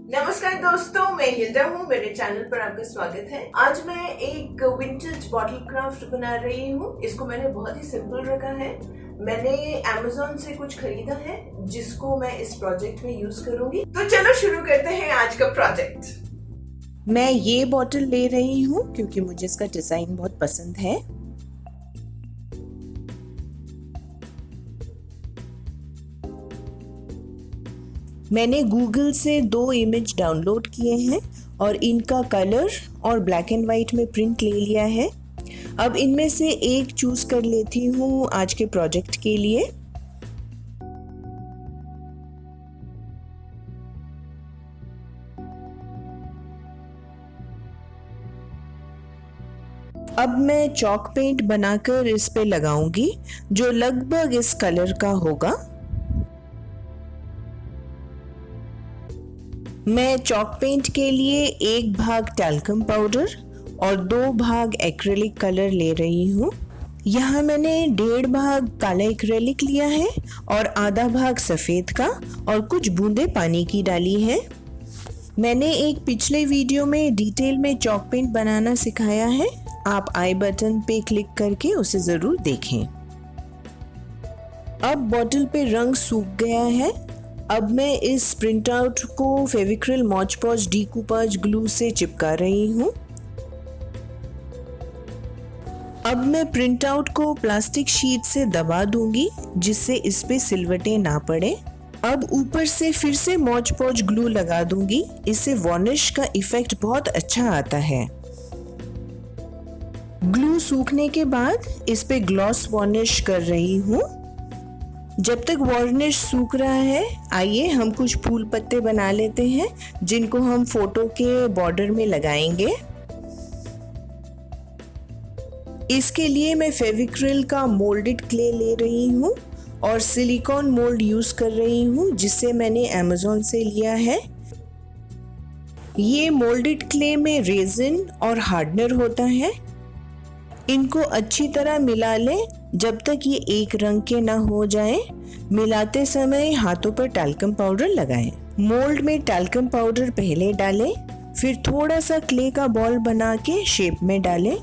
नमस्कार दोस्तों, मैं हिल्डा हूँ। मेरे चैनल पर आपका स्वागत है। आज मैं एक विंटेज बॉटल क्राफ्ट बना रही हूँ। इसको मैंने बहुत ही सिंपल रखा है। मैंने Amazon से कुछ खरीदा है जिसको मैं इस प्रोजेक्ट में यूज करूंगी। तो चलो शुरू करते हैं आज का प्रोजेक्ट। मैं ये बॉटल ले रही हूँ क्योंकि मुझे इसका डिजाइन बहुत पसंद है। मैंने गूगल से 2 इमेज डाउनलोड किए हैं और इनका कलर और ब्लैक एंड वाइट में प्रिंट ले लिया है। अब इनमें से एक चूज कर लेती हूँ आज के प्रोजेक्ट के लिए। अब मैं चॉक पेंट बनाकर इस पे लगाऊंगी जो लगभग इस कलर का होगा। मैं चॉक पेंट के लिए 1 भाग टैल्कम पाउडर और 2 भाग एक्रेलिक कलर ले रही हूँ। यहाँ मैंने 1.5 भाग काला एक्रेलिक लिया है और आधा भाग सफ़ेद का और कुछ बूंदे पानी की डाली है। मैंने एक पिछले वीडियो में डिटेल में चॉक पेंट बनाना सिखाया है, आप आई बटन पे क्लिक करके उसे ज़रूर देखें। अब बॉटल पे रंग सूख गया है। अब मैं इस प्रिंट आउट को फेविक्रिल मॉच पॉच डीकूपाज ग्लू से चिपका रही हूँ। अब मैं प्रिंट आउट को प्लास्टिक शीट से दबा दूंगी जिससे इस पे सिलवटें ना पड़े। अब ऊपर से फिर से मॉच पॉच ग्लू लगा दूंगी, इससे वार्निश का इफेक्ट बहुत अच्छा आता है। ग्लू सूखने के बाद इस पे ग्लॉस वार्निश कर रही हूँ। जब तक वार्निश सूख रहा है, आइए हम कुछ फूल पत्ते बना लेते हैं जिनको हम फोटो के बॉर्डर में लगाएंगे। इसके लिए मैं फेविक्रिल का मोल्डेड क्ले ले रही हूँ और सिलिकॉन मोल्ड यूज कर रही हूँ जिसे मैंने Amazon से लिया है। ये मोल्डेड क्ले में रेजिन और हार्डनर होता है। इनको अच्छी तरह मिला लें जब तक ये एक रंग के ना हो जाएं। मिलाते समय हाथों पर टैल्कम पाउडर लगाएं। मोल्ड में टैल्कम पाउडर पहले डालें, फिर थोड़ा सा क्ले का बॉल बना के शेप में डालें।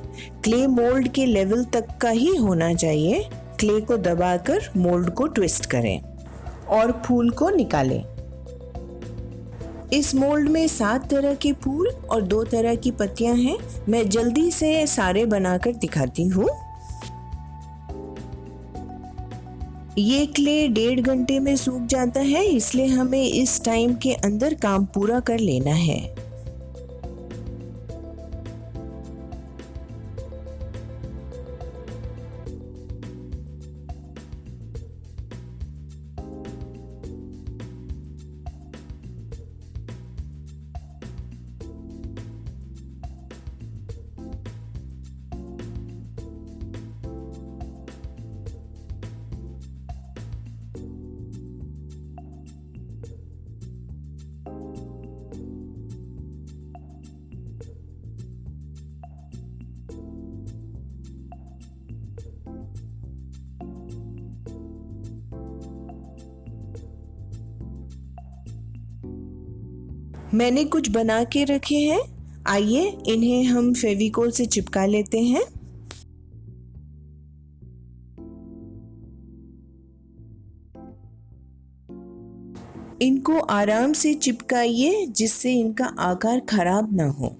क्ले मोल्ड के लेवल तक का ही होना चाहिए। क्ले को दबाकर मोल्ड को ट्विस्ट करें और फूल को निकालें। इस मोल्ड में 7 तरह के फूल और 2 तरह की पत्तियां हैं। मैं जल्दी से सारे बनाकर दिखाती हूँ। ये क्ले 1.5 घंटे में सूख जाता है, इसलिए हमें इस टाइम के अंदर काम पूरा कर लेना है। मैंने कुछ बना के रखे हैं, आइए इन्हें हम फेविकोल से चिपका लेते हैं। इनको आराम से चिपकाइए जिससे इनका आकार खराब ना हो।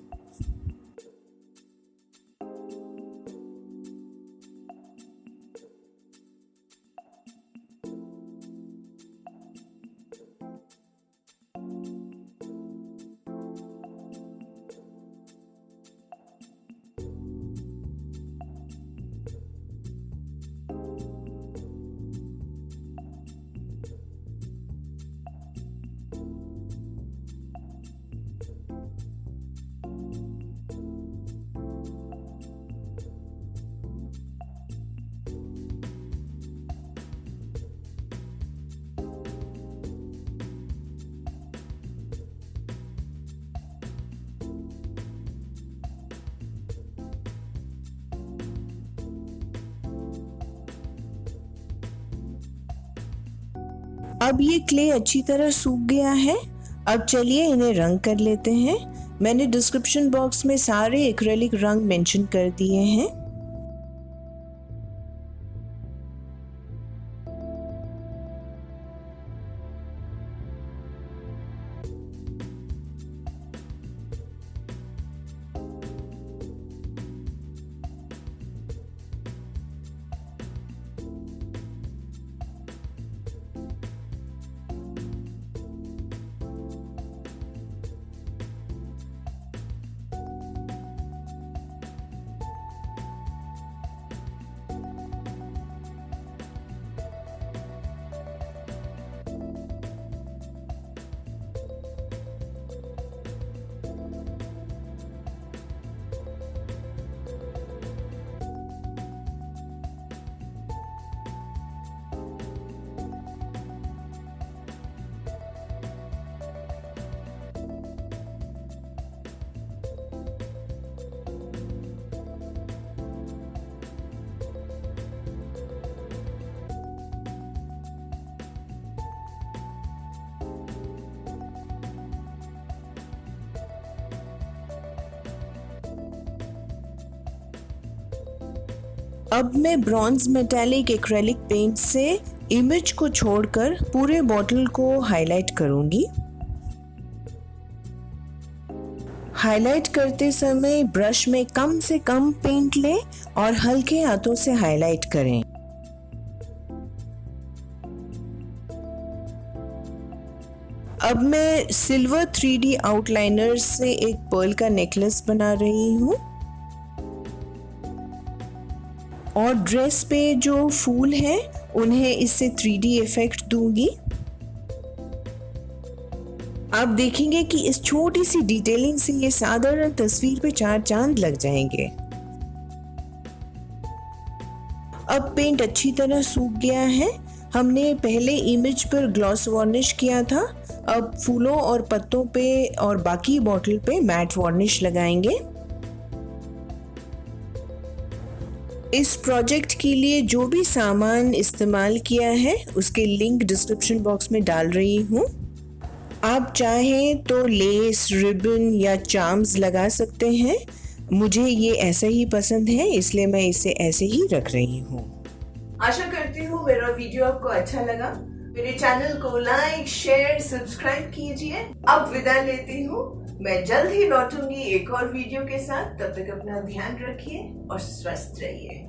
अब ये क्ले अच्छी तरह सूख गया है। अब चलिए इन्हें रंग कर लेते हैं। मैंने डिस्क्रिप्शन बॉक्स में सारे एक्रेलिक रंग मेंशन कर दिए हैं। अब मैं ब्रॉन्ज मेटालिक एक्रेलिक पेंट से इमेज को छोड़कर पूरे बॉटल को हाईलाइट करूंगी। हाईलाइट करते समय ब्रश में कम से कम पेंट लें और हल्के हाथों से हाईलाइट करें। अब मैं सिल्वर 3D आउटलाइनर से एक पर्ल का नेकलेस बना रही हूँ और ड्रेस पे जो फूल हैं उन्हें इससे 3D इफेक्ट दूंगी। आप देखेंगे कि इस छोटी सी डिटेलिंग से ये साधारण तस्वीर पे 4 चांद लग जाएंगे। अब पेंट अच्छी तरह सूख गया है। हमने पहले इमेज पर ग्लॉस वार्निश किया था, अब फूलों और पत्तों पे और बाकी बॉटल पे मैट वार्निश लगाएंगे। इस प्रोजेक्ट के लिए जो भी सामान इस्तेमाल किया है उसके लिंक डिस्क्रिप्शन बॉक्स में डाल रही हूँ। आप चाहें तो लेस, रिबन या चार्म्स लगा सकते हैं। मुझे ये ऐसा ही पसंद है इसलिए मैं इसे ऐसे ही रख रही हूँ। आशा करती हूँ मेरा वीडियो आपको अच्छा लगा। मेरे चैनल को लाइक, शेयर, सब्सक्राइब कीजिए। अब विदा लेती हूँ। मैं जल्द ही लौटूंगी एक और वीडियो के साथ। तब तक अपना ध्यान रखिए और स्वस्थ रहिए।